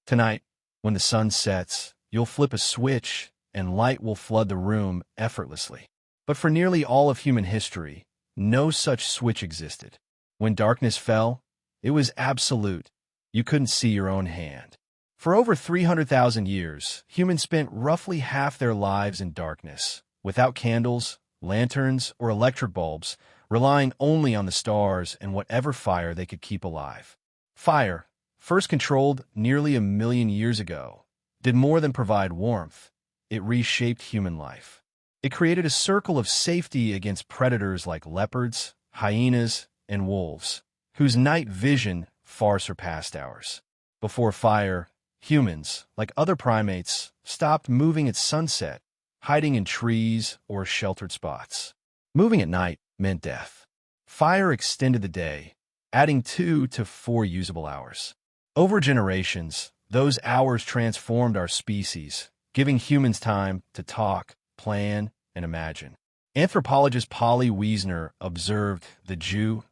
Tonight, when the sun sets, you'll flip a switch and light will flood the room effortlessly. But for nearly all of human history, no such switch existed. When darkness fell, it was absolute. You couldn't see your own hand. For over 300,000 years, humans spent roughly half their lives in darkness, without candles, lanterns, or electric bulbs, relying only on the stars and whatever fire they could keep alive. Fire, first controlled nearly 1 million years ago, did more than provide warmth. It reshaped human life. It created a circle of safety against predators like leopards, hyenas, and wolves, whose night vision far surpassed ours. Before fire, humans, like other primates, stopped moving at sunset, hiding in trees or sheltered spots. Moving at night meant death. Fire extended the day, adding 2 to 4 usable hours. Over generations, those hours transformed our species, giving humans time to talk, plan, and imagine. Anthropologist Polly Wiesner observed the Jew/Hoansi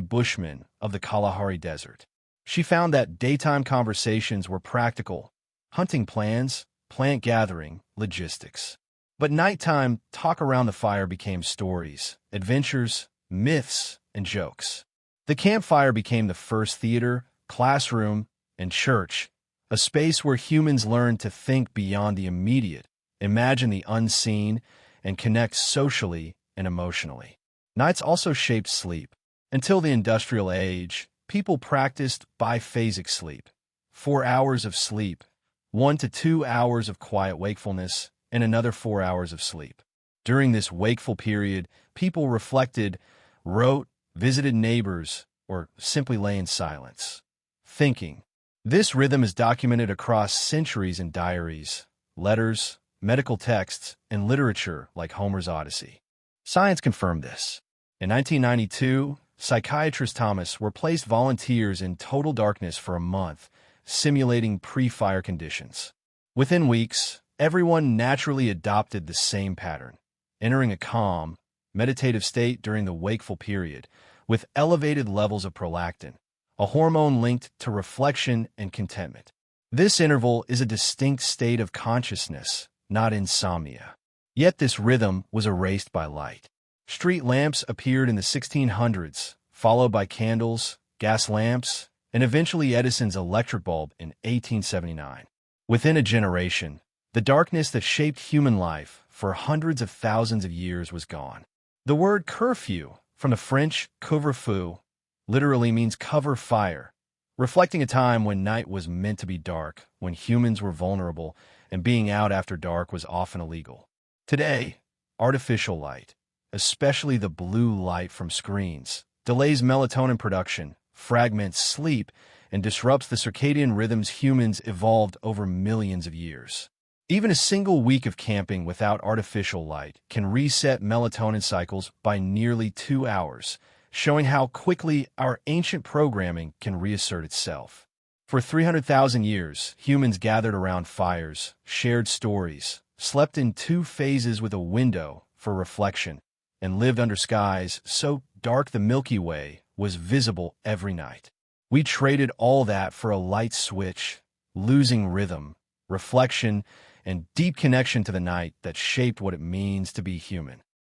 Bushmen of the Kalahari Desert. She found that daytime conversations were practical, hunting plans, plant gathering, logistics. But nighttime talk around the fire became stories, adventures, myths, and jokes. The campfire became the first theater, classroom, and church, a space where humans learned to think beyond the immediate, imagine the unseen, and connect socially and emotionally. Nights also shaped sleep. Until the industrial age, people practiced biphasic sleep, 4 hours of sleep, 1 to 2 hours of quiet wakefulness, and another 4 hours of sleep. During this wakeful period, people reflected, wrote, visited neighbors, or simply lay in silence, thinking. This rhythm is documented across centuries in diaries, letters, medical texts, and literature like Homer's Odyssey. Science confirmed this. In 1992, psychiatrist Thomas placed volunteers in total darkness for a month, simulating pre-fire conditions. Within weeks, everyone naturally adopted the same pattern, entering a calm, meditative state during the wakeful period, with elevated levels of prolactin, a hormone linked to reflection and contentment. This interval is a distinct state of consciousness, not insomnia. Yet this rhythm was erased by light. Street lamps appeared in the 1600s, followed by candles, gas lamps, and eventually Edison's electric bulb in 1879. Within a generation, the darkness that shaped human life for hundreds of thousands of years was gone. The word curfew, from the French couvre-feu, literally means cover fire, reflecting a time when night was meant to be dark, when humans were vulnerable, and being out after dark was often illegal. Today, artificial light, especially the blue light from screens, delays melatonin production, fragments sleep, and disrupts the circadian rhythms humans evolved over millions of years. Even a single week of camping without artificial light can reset melatonin cycles by nearly 2 hours, showing how quickly our ancient programming can reassert itself. For 300,000 years, humans gathered around fires, shared stories, slept in 2 phases with a window for reflection, and lived under skies so dark the Milky Way was visible every night. We traded all that for a light switch, losing rhythm, reflection, and deep connection to the night that shaped what it means to be human.